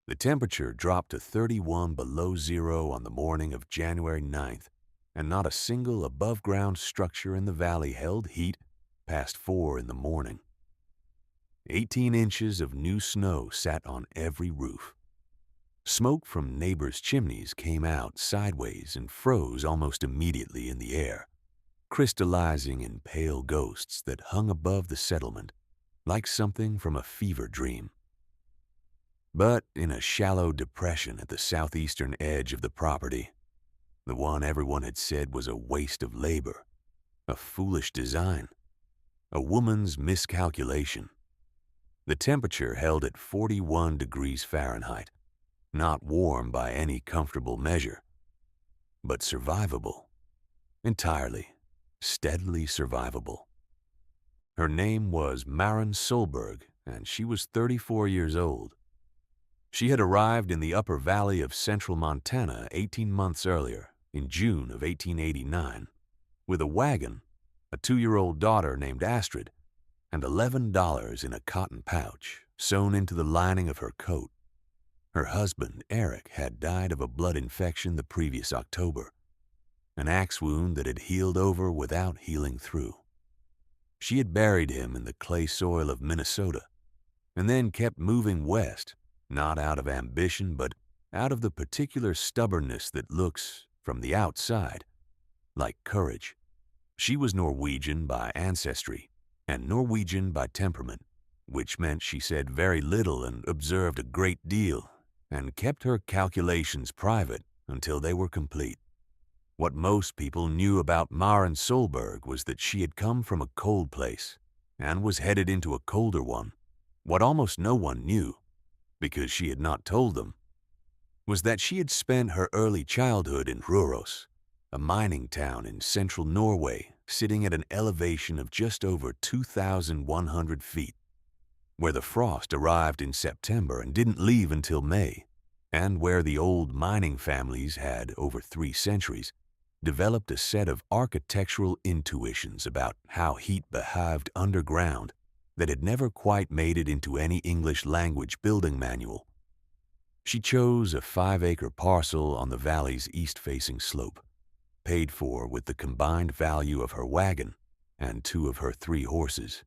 The temperature dropped to 31 below zero on the morning of January 9th, and not a single above-ground structure in the valley held heat past 4 in the morning. 18 inches of new snow sat on every roof. Smoke from neighbors' chimneys came out sideways and froze almost immediately in the air, crystallizing in pale ghosts that hung above the settlement like something from a fever dream. But in a shallow depression at the southeastern edge of the property, the one everyone had said was a waste of labor, a foolish design, a woman's miscalculation, the temperature held at 41 degrees Fahrenheit, not warm by any comfortable measure, but survivable, entirely, steadily survivable. Her name was Maren Solberg, and she was 34 years old. She had arrived in the upper valley of central Montana 18 months earlier, in June of 1889, with a wagon, a 2-year-old daughter named Astrid, and $11 in a cotton pouch sewn into the lining of her coat. Her husband, Eric, had died of a blood infection the previous October, an axe wound that had healed over without healing through. She had buried him in the clay soil of Minnesota, and then kept moving west, not out of ambition, but out of the particular stubbornness that looks, from the outside, like courage. She was Norwegian by ancestry and Norwegian by temperament, which meant she said very little and observed a great deal, and kept her calculations private until they were complete. What most people knew about Maren Solberg was that she had come from a cold place and was headed into a colder one. What almost no one knew, because she had not told them, was that she had spent her early childhood in Røros, a mining town in central Norway sitting at an elevation of just over 2,100 feet, where the frost arrived in September and didn't leave until May, and where the old mining families had, over 3 centuries, developed a set of architectural intuitions about how heat behaved underground that had never quite made it into any English language building manual. She chose a 5-acre parcel on the valley's east-facing slope, paid for with the combined value of her wagon and 2 of her 3 horses,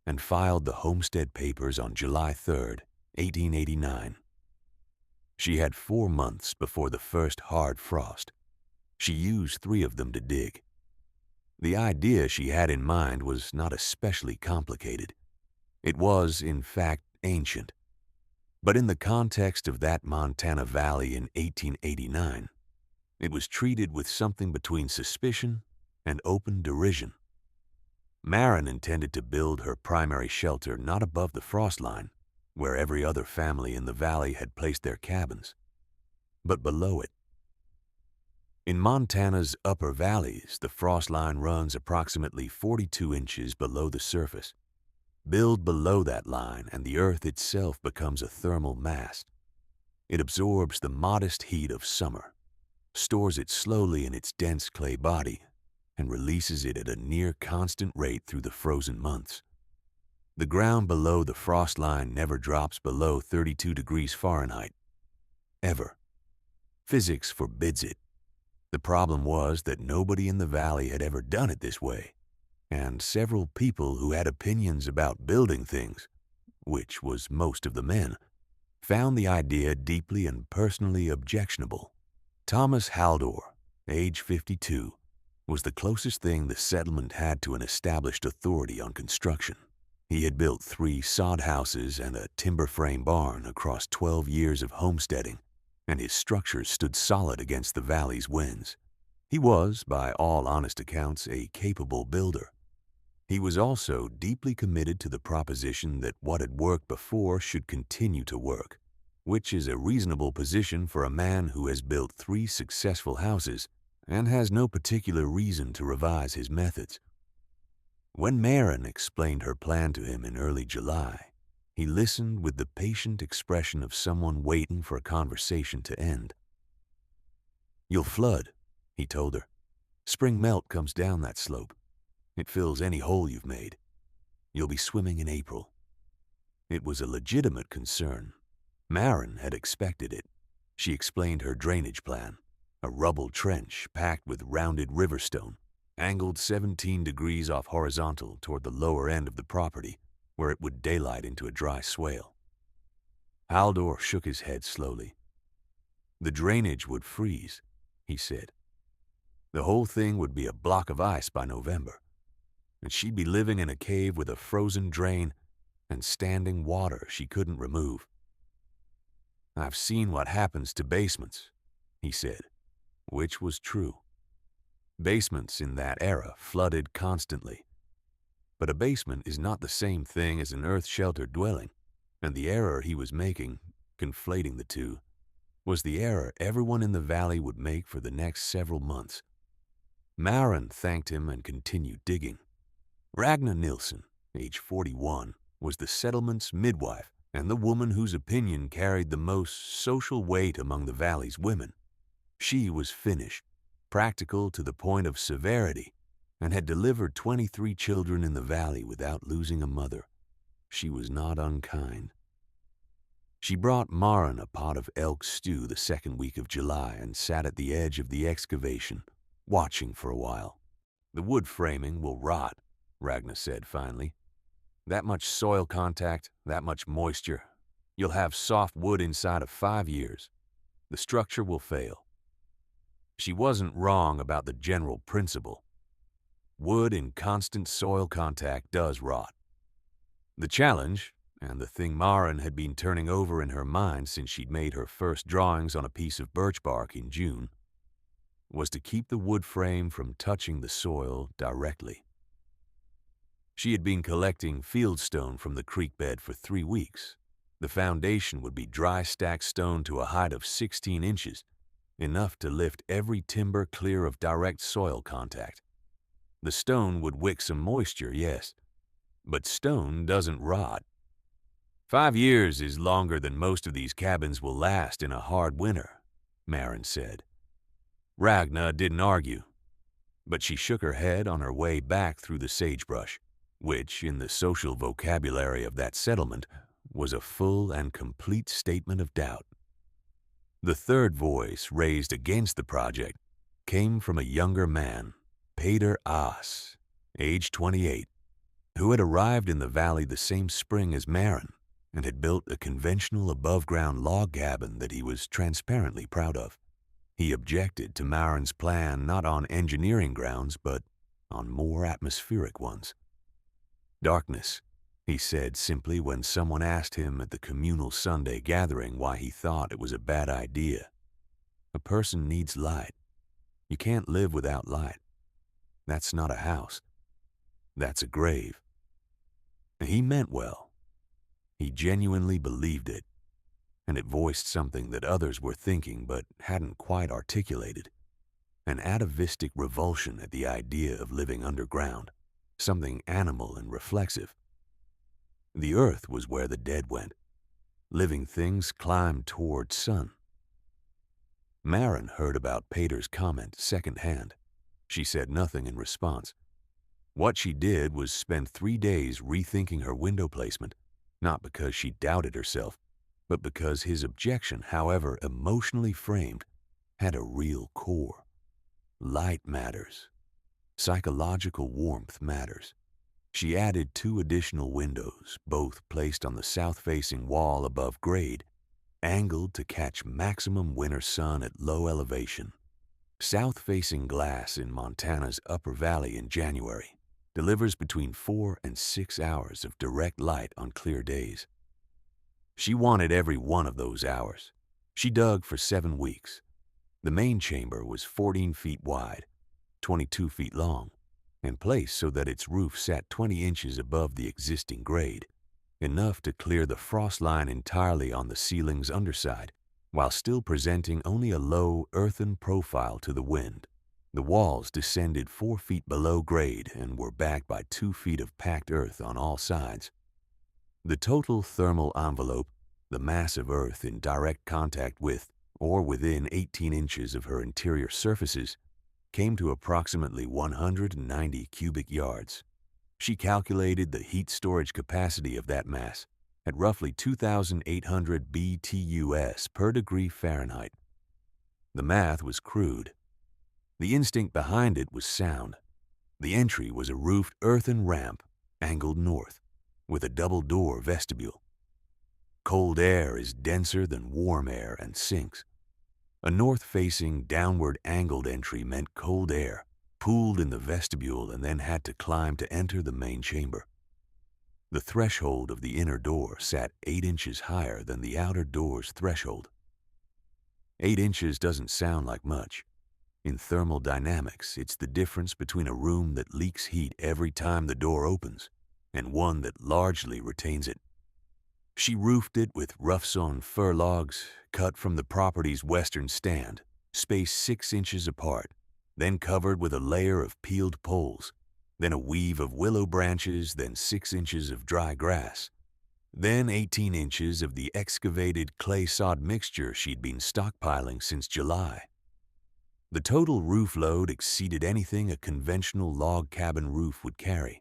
and filed the homestead papers on July 3rd, 1889. She had 4 months before the first hard frost. She used 3 of them to dig. The idea she had in mind was not especially complicated. It was, in fact, ancient. But in the context of that Montana valley in 1889, it was treated with something between suspicion and open derision. Maren intended to build her primary shelter not above the frost line, where every other family in the valley had placed their cabins, but below it. In Montana's upper valleys, the frost line runs approximately 42 inches below the surface. Build below that line, and the earth itself becomes a thermal mass. It absorbs the modest heat of summer, stores it slowly in its dense clay body, and releases it at a near constant rate through the frozen months. The ground below the frost line never drops below 32 degrees Fahrenheit. Ever. Physics forbids it. The problem was that nobody in the valley had ever done it this way, and several people who had opinions about building things, which was most of the men, found the idea deeply and personally objectionable. Thomas Haldor, age 52, was the closest thing the settlement had to an established authority on construction. He had built 3 sod houses and a timber frame barn across 12 years of homesteading, and his structures stood solid against the valley's winds. He was, by all honest accounts, a capable builder. He was also deeply committed to the proposition that what had worked before should continue to work, which is a reasonable position for a man who has built 3 successful houses and has no particular reason to revise his methods. When Maren explained her plan to him in early July, he listened with the patient expression of someone waiting for a conversation to end. "You'll flood," he told her. "Spring melt comes down that slope. It fills any hole you've made. You'll be swimming in April." It was a legitimate concern, Maren had expected it. She explained her drainage plan, a rubble trench packed with rounded riverstone, angled 17 degrees off horizontal toward the lower end of the property, where it would daylight into a dry swale. Haldor shook his head slowly. The drainage would freeze, he said. The whole thing would be a block of ice by November, and she'd be living in a cave with a frozen drain and standing water she couldn't remove. I've seen what happens to basements, he said, which was true. Basements in that era flooded constantly. But a basement is not the same thing as an earth-sheltered dwelling, and the error he was making, conflating the two, was the error everyone in the valley would make for the next several months. Maren thanked him and continued digging. Ragnar Nilsson, age 41, was the settlement's midwife and the woman whose opinion carried the most social weight among the valley's women. She was Finnish, practical to the point of severity, and had delivered 23 children in the valley without losing a mother. She was not unkind. She brought Maren a pot of elk stew the second week of July and sat at the edge of the excavation, watching for a while. The wood framing will rot, Ragnar said finally. That much soil contact, that much moisture. You'll have soft wood inside of 5 years. The structure will fail. She wasn't wrong about the general principle. Wood in constant soil contact does rot. The challenge, and the thing Maren had been turning over in her mind since she'd made her first drawings on a piece of birch bark in June, was to keep the wood frame from touching the soil directly. She had been collecting fieldstone from the creek bed for 3 weeks. The foundation would be dry stacked stone to a height of 16 inches, enough to lift every timber clear of direct soil contact. The stone would wick some moisture, yes, but stone doesn't rot. 5 years is longer than most of these cabins will last in a hard winter, Maren said. Ragnar didn't argue, but she shook her head on her way back through the sagebrush, which, in the social vocabulary of that settlement, was a full and complete statement of doubt. The third voice raised against the project came from a younger man, Peter Aas, age 28, who had arrived in the valley the same spring as Maren and had built a conventional above-ground log cabin that he was transparently proud of. He objected to Maren's plan not on engineering grounds, but on more atmospheric ones. Darkness, he said simply when someone asked him at the communal Sunday gathering why he thought it was a bad idea. A person needs light. You can't live without light. That's not a house. That's a grave. He meant well. He genuinely believed it, and it voiced something that others were thinking but hadn't quite articulated. An atavistic revulsion at the idea of living underground, something animal and reflexive. The earth was where the dead went. Living things climbed toward sun. Maren heard about Peter's comment secondhand. She said nothing in response. What she did was spend 3 days rethinking her window placement, not because she doubted herself, but because his objection, however emotionally framed, had a real core. Light matters. Psychological warmth matters. She added 2 additional windows, both placed on the south-facing wall above grade, angled to catch maximum winter sun at low elevation. South-facing glass in Montana's Upper Valley in January delivers between 4 and 6 hours of direct light on clear days. She wanted every one of those hours. She dug for 7 weeks. The main chamber was 14 feet wide, 22 feet long, and placed so that its roof sat 20 inches above the existing grade, enough to clear the frost line entirely on the ceiling's underside, while still presenting only a low, earthen profile to the wind. The walls descended 4 feet below grade and were backed by 2 feet of packed earth on all sides. The total thermal envelope, the mass of earth in direct contact with or within 18 inches of her interior surfaces, came to approximately 190 cubic yards. She calculated the heat storage capacity of that mass at roughly 2,800 BTUs per degree Fahrenheit. The math was crude. The instinct behind it was sound. The entry was a roofed earthen ramp, angled north, with a double-door vestibule. Cold air is denser than warm air and sinks. A north-facing, downward-angled entry meant cold air pooled in the vestibule and then had to climb to enter the main chamber. The threshold of the inner door sat 8 inches higher than the outer door's threshold. 8 inches doesn't sound like much. In thermal dynamics, it's the difference between a room that leaks heat every time the door opens and one that largely retains it. She roofed it with rough-sawn fir logs cut from the property's western stand, spaced 6 inches apart, then covered with a layer of peeled poles, then a weave of willow branches, then 6 inches of dry grass, then 18 inches of the excavated clay sod mixture she'd been stockpiling since July. The total roof load exceeded anything a conventional log cabin roof would carry.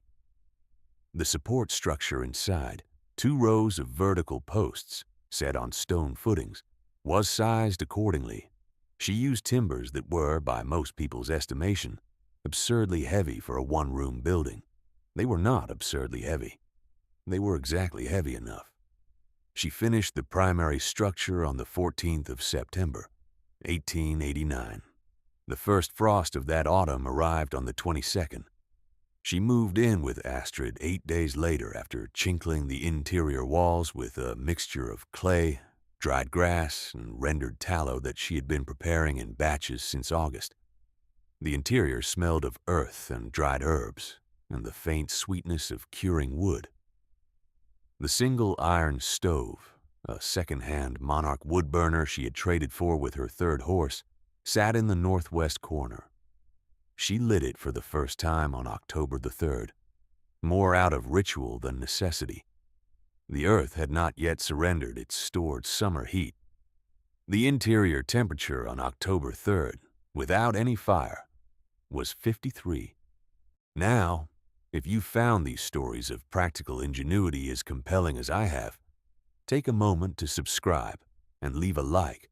The support structure inside, 2 rows of vertical posts set on stone footings, was sized accordingly. She used timbers that were, by most people's estimation, absurdly heavy for a one-room building. They were not absurdly heavy. They were exactly heavy enough. She finished the primary structure on the 14th of September, 1889. The first frost of that autumn arrived on the 22nd. She moved in with Astrid 8 days later after chinkling the interior walls with a mixture of clay, dried grass, and rendered tallow that she had been preparing in batches since August. The interior smelled of earth and dried herbs, and the faint sweetness of curing wood. The single iron stove, a second-hand Monarch wood burner she had traded for with her third horse, sat in the northwest corner. She lit it for the first time on October the 3rd, more out of ritual than necessity. The earth had not yet surrendered its stored summer heat. The interior temperature on October 3rd, without any fire, was 53. Now, if you found these stories of practical ingenuity as compelling as I have, take a moment to subscribe and leave a like.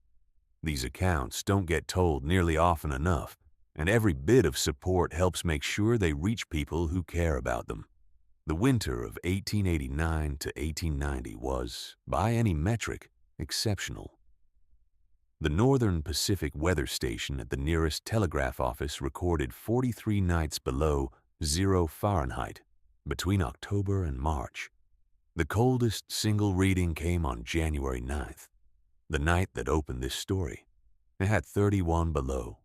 These accounts don't get told nearly often enough, and every bit of support helps make sure they reach people who care about them. The winter of 1889 to 1890 was, by any metric, exceptional. The Northern Pacific Weather Station at the nearest telegraph office recorded 43 nights below 0 Fahrenheit between October and March. The coldest single reading came on January 9th, the night that opened this story. It had 31 below.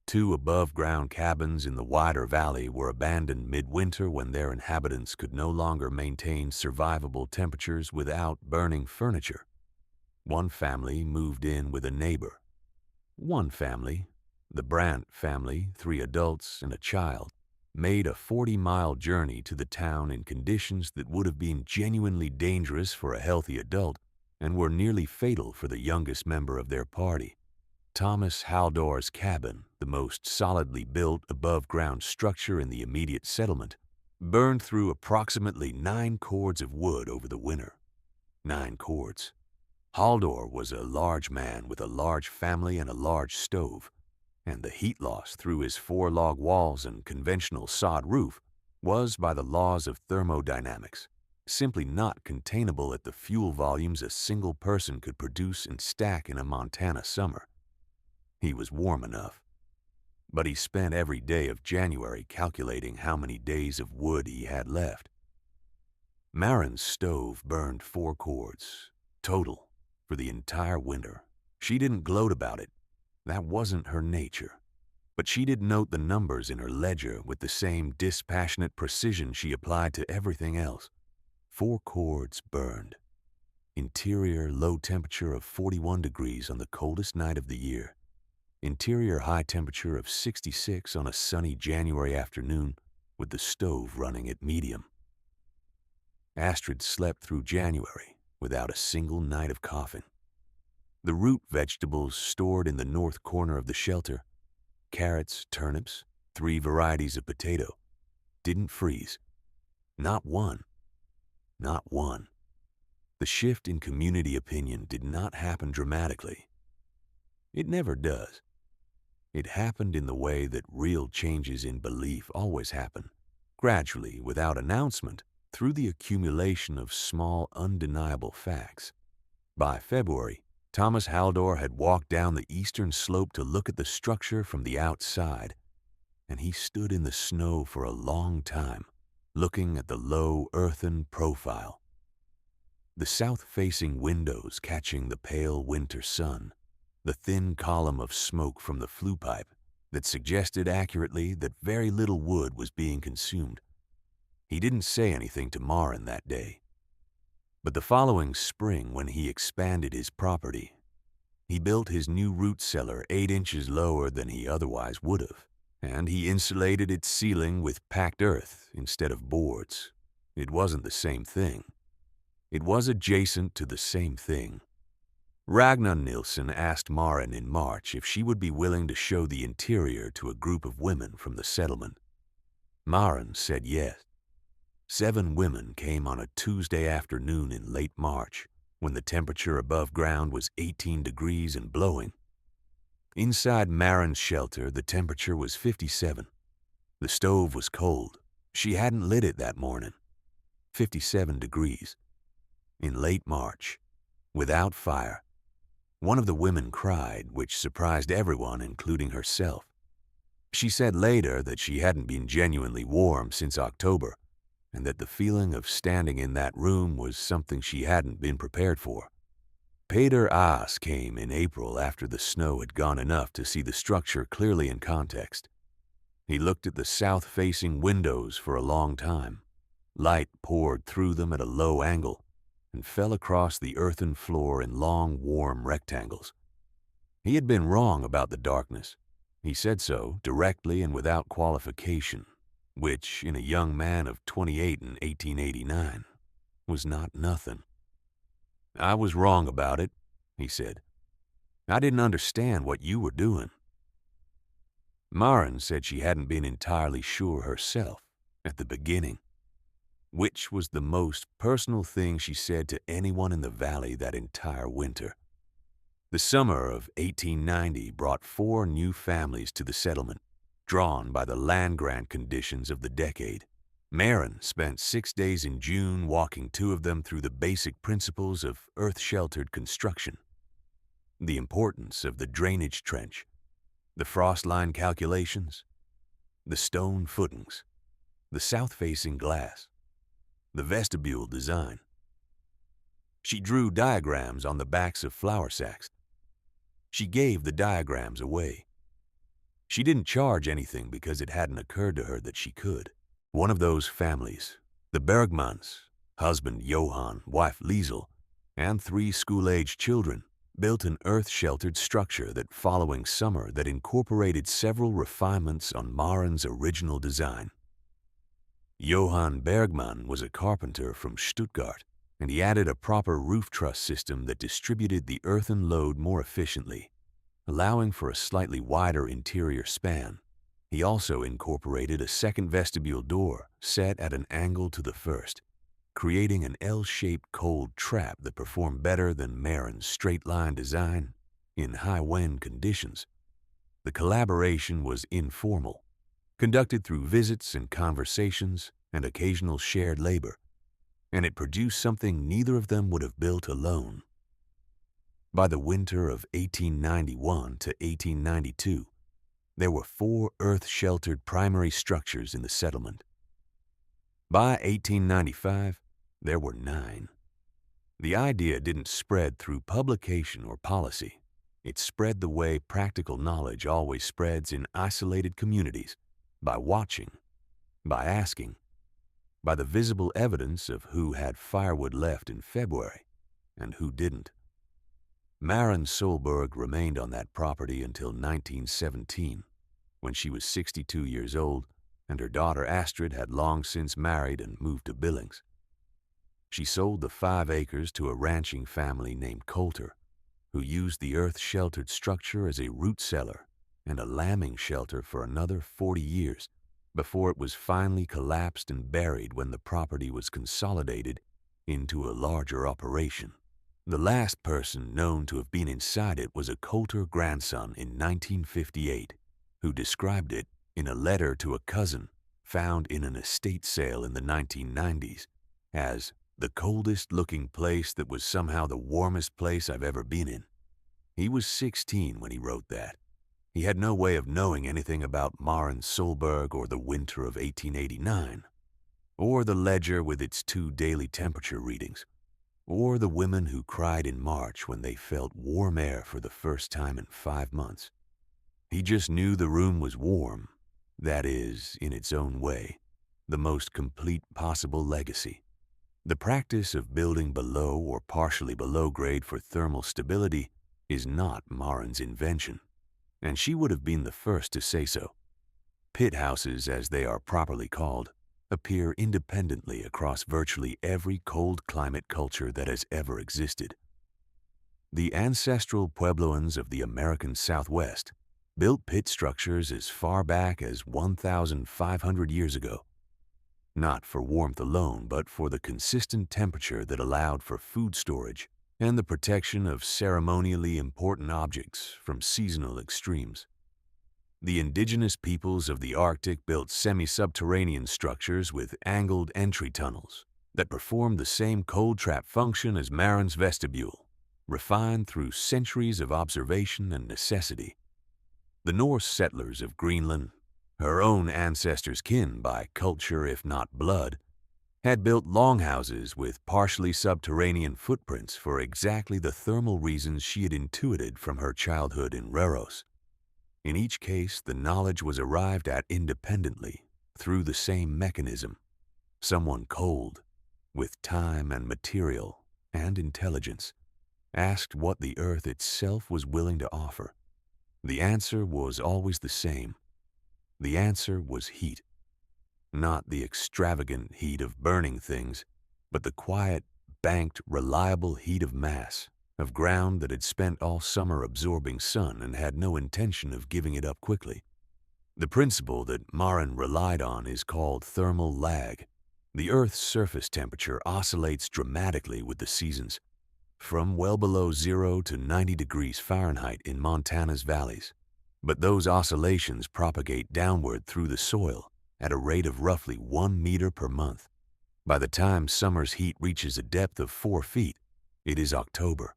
2 above-ground cabins in the wider valley were abandoned midwinter when their inhabitants could no longer maintain survivable temperatures without burning furniture. One family moved in with a neighbor. One family, the Brandt family, 3 adults and a child, made a 40-mile journey to the town in conditions that would have been genuinely dangerous for a healthy adult and were nearly fatal for the youngest member of their party. Thomas Haldor's cabin, the most solidly built above-ground structure in the immediate settlement, burned through approximately 9 cords of wood over the winter. 9 cords. Haldor was a large man with a large family and a large stove, and the heat loss through his 4-log walls and conventional sod roof was, by the laws of thermodynamics, simply not containable at the fuel volumes a single person could produce and stack in a Montana summer. He was warm enough, but he spent every day of January calculating how many days of wood he had left. Marin's stove burned 4 cords, total, for the entire winter. She didn't gloat about it. That wasn't her nature. But she did note the numbers in her ledger with the same dispassionate precision she applied to everything else. 4 cords burned. Interior low temperature of 41 degrees on the coldest night of the year. Interior high temperature of 66 on a sunny January afternoon with the stove running at medium. Astrid slept through January without a single night of coughing. The root vegetables stored in the north corner of the shelter, carrots, turnips, 3 varieties of potato, didn't freeze. Not one. Not one. The shift in community opinion did not happen dramatically. It never does. It happened in the way that real changes in belief always happen, gradually, without announcement, through the accumulation of small, undeniable facts. By February, Thomas Haldor had walked down the eastern slope to look at the structure from the outside, and he stood in the snow for a long time, looking at the low, earthen profile. The south-facing windows catching the pale winter sun, the thin column of smoke from the flue pipe that suggested accurately that very little wood was being consumed. He didn't say anything to Maren that day. But the following spring, when he expanded his property, he built his new root cellar 8 inches lower than he otherwise would have, and he insulated its ceiling with packed earth instead of boards. It wasn't the same thing. It was adjacent to the same thing. Ragnar Nilsson asked Maren in March if she would be willing to show the interior to a group of women from the settlement. Maren said yes. 7 women came on a Tuesday afternoon in late March, when the temperature above ground was 18 degrees and blowing. Inside Maren's shelter, the temperature was 57. The stove was cold. She hadn't lit it that morning. 57 degrees. In late March, without fire. One of the women cried, which surprised everyone, including herself. She said later that she hadn't been genuinely warm since October, and that the feeling of standing in that room was something she hadn't been prepared for. Peder Aas came in April after the snow had gone enough to see the structure clearly in context. He looked at the south-facing windows for a long time. Light poured through them at a low angle and fell across the earthen floor in long, warm rectangles. He had been wrong about the darkness. He said so, directly and without qualification, which, in a young man of 28 in 1889, was not nothing. "I was wrong about it," he said. "I didn't understand what you were doing." Maren said she hadn't been entirely sure herself at the beginning, which was the most personal thing she said to anyone in the valley that entire winter. The summer of 1890 brought 4 new families to the settlement, drawn by the land grant conditions of the decade. Maren spent 6 days in June walking 2 of them through the basic principles of earth-sheltered construction, the importance of the drainage trench, the frost line calculations, the stone footings, the south-facing glass, the vestibule design. She drew diagrams on the backs of flour sacks. She gave the diagrams away. She didn't charge anything because it hadn't occurred to her that she could. One of those families, the Bergmans, husband Johan, wife Liesel, and 3 school-aged children, built an earth-sheltered structure that following summer that incorporated several refinements on Maren's original design. Johann Bergman was a carpenter from Stuttgart, and he added a proper roof truss system that distributed the earthen load more efficiently, allowing for a slightly wider interior span. He also incorporated a second vestibule door set at an angle to the first, creating an L-shaped cold trap that performed better than Maren's straight-line design in high-wind conditions. The collaboration was informal, conducted through visits and conversations and occasional shared labor, and it produced something neither of them would have built alone. By the winter of 1891 to 1892, there were 4 earth-sheltered primary structures in the settlement. By 1895, there were 9. The idea didn't spread through publication or policy. It spread the way practical knowledge always spreads in isolated communities, by watching, by asking, by the visible evidence of who had firewood left in February and who didn't. Maren Solberg remained on that property until 1917, when she was 62 years old and her daughter Astrid had long since married and moved to Billings. She sold the 5 acres to a ranching family named Coulter, who used the earth-sheltered structure as a root cellar and a lambing shelter for another 40 years before it was finally collapsed and buried when the property was consolidated into a larger operation. The last person known to have been inside it was a Coulter grandson in 1958, who described it in a letter to a cousin found in an estate sale in the 1990s as the coldest-looking place that was somehow the warmest place I've ever been in. He was 16 when he wrote that. He had no way of knowing anything about Maren Solberg or the winter of 1889, or the ledger with its 2 daily temperature readings, or the women who cried in March when they felt warm air for the first time in 5 months. He just knew the room was warm, that is, in its own way, the most complete possible legacy. The practice of building below or partially below grade for thermal stability is not Maren's invention, and she would have been the first to say so. Pit houses, as they are properly called, appear independently across virtually every cold climate culture that has ever existed. The ancestral Puebloans of the American Southwest built pit structures as far back as 1,500 years ago, not for warmth alone, but for the consistent temperature that allowed for food storage and the protection of ceremonially important objects from seasonal extremes. The indigenous peoples of the Arctic built semi-subterranean structures with angled entry tunnels that performed the same cold trap function as Maren's vestibule, refined through centuries of observation and necessity. The Norse settlers of Greenland, her own ancestors' kin by culture if not blood, had built longhouses with partially subterranean footprints for exactly the thermal reasons she had intuited from her childhood in Reros. In each case, the knowledge was arrived at independently through the same mechanism. Someone cold, with time and material and intelligence, asked what the earth itself was willing to offer. The answer was always the same. The answer was heat. Not the extravagant heat of burning things, but the quiet, banked, reliable heat of mass, of ground that had spent all summer absorbing sun and had no intention of giving it up quickly. The principle that Maren relied on is called thermal lag. The Earth's surface temperature oscillates dramatically with the seasons, from well below 0 to 90 degrees Fahrenheit in Montana's valleys. But those oscillations propagate downward through the soil at a rate of roughly 1 meter per month. By the time summer's heat reaches a depth of 4 feet, it is October.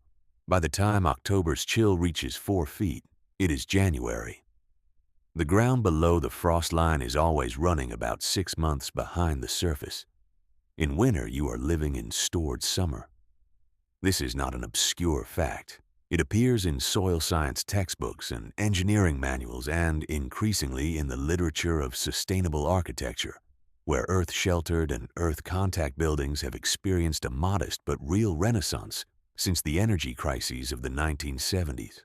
By the time October's chill reaches 4 feet, it is January. The ground below the frost line is always running about 6 months behind the surface. In winter, you are living in stored summer. This is not an obscure fact. It appears in soil science textbooks and engineering manuals and, increasingly, in the literature of sustainable architecture, where earth-sheltered and earth-contact buildings have experienced a modest but real renaissance since the energy crises of the 1970s.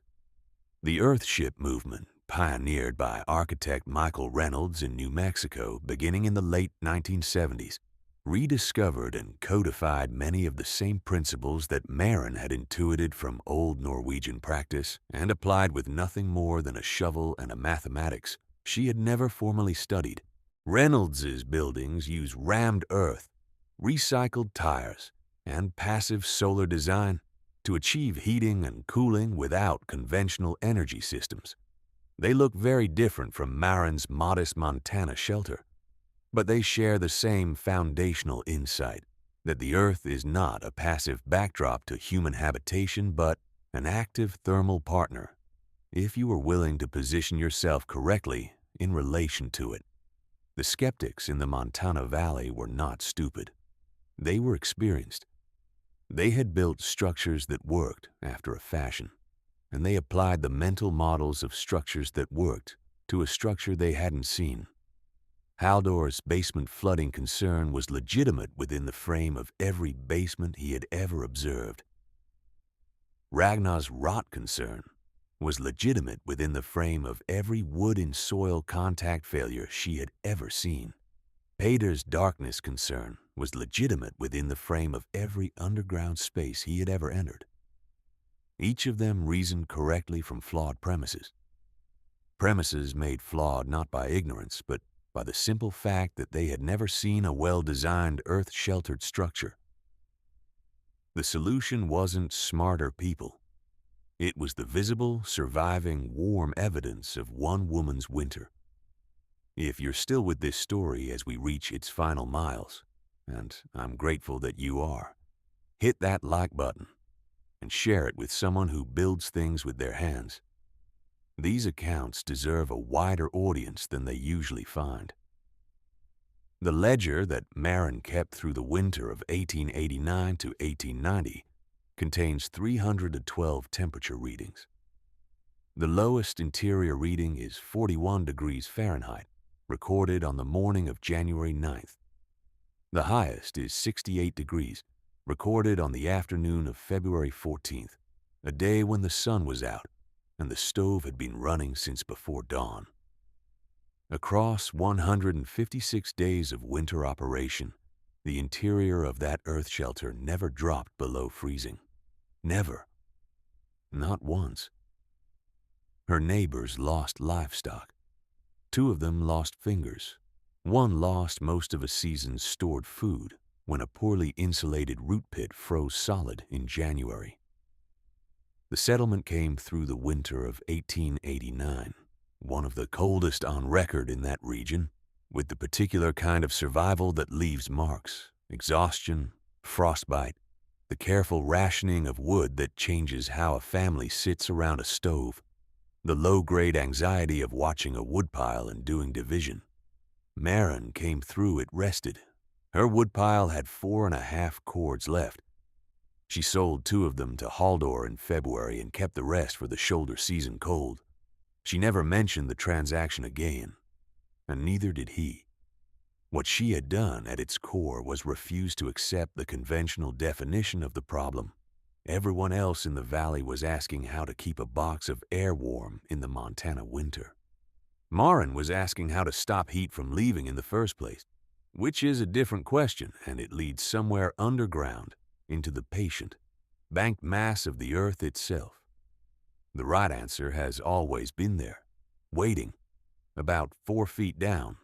The Earthship movement, pioneered by architect Michael Reynolds in New Mexico beginning in the late 1970s, rediscovered and codified many of the same principles that Maren had intuited from old Norwegian practice and applied with nothing more than a shovel and a mathematics she had never formally studied. Reynolds's buildings use rammed earth, recycled tires, and passive solar design to achieve heating and cooling without conventional energy systems. They look very different from Maren's modest Montana shelter, but they share the same foundational insight that the earth is not a passive backdrop to human habitation but an active thermal partner, if you are willing to position yourself correctly in relation to it. The skeptics in the Montana Valley were not stupid. They were experienced. They had built structures that worked after a fashion, and they applied the mental models of structures that worked to a structure they hadn't seen. Haldor's basement flooding concern was legitimate within the frame of every basement he had ever observed. Ragnar's rot concern was legitimate within the frame of every wood and soil contact failure she had ever seen. Pater's darkness concern was legitimate within the frame of every underground space he had ever entered. Each of them reasoned correctly from flawed premises. Premises made flawed not by ignorance, but by the simple fact that they had never seen a well-designed earth-sheltered structure. The solution wasn't smarter people. It was the visible, surviving, warm evidence of one woman's winter. If you're still with this story as we reach its final miles, and I'm grateful that you are, hit that like button and share it with someone who builds things with their hands. These accounts deserve a wider audience than they usually find. The ledger that Marin kept through the winter of 1889 to 1890 contains 312 temperature readings. The lowest interior reading is 41 degrees Fahrenheit, recorded on the morning of January 9th. The highest is 68 degrees, recorded on the afternoon of February 14th, a day when the sun was out and the stove had been running since before dawn. Across 156 days of winter operation, the interior of that earth shelter never dropped below freezing. Never. Not once. Her neighbors lost livestock. 2 of them lost fingers. 1 lost most of a season's stored food when a poorly insulated root pit froze solid in January. The settlement came through the winter of 1889, one of the coldest on record in that region, with the particular kind of survival that leaves marks, exhaustion, frostbite, the careful rationing of wood that changes how a family sits around a stove, the low-grade anxiety of watching a woodpile and doing division. Marin came through it rested. Her woodpile had 4.5 cords left. She sold 2 of them to Haldor in February and kept the rest for the shoulder season cold. She never mentioned the transaction again, and neither did he. What she had done at its core was refuse to accept the conventional definition of the problem. Everyone else in the valley was asking how to keep a box of air warm in the Montana winter. Marin was asking how to stop heat from leaving in the first place, which is a different question, and it leads somewhere underground into the patient, banked mass of the earth itself. The right answer has always been there, waiting, about 4 feet down,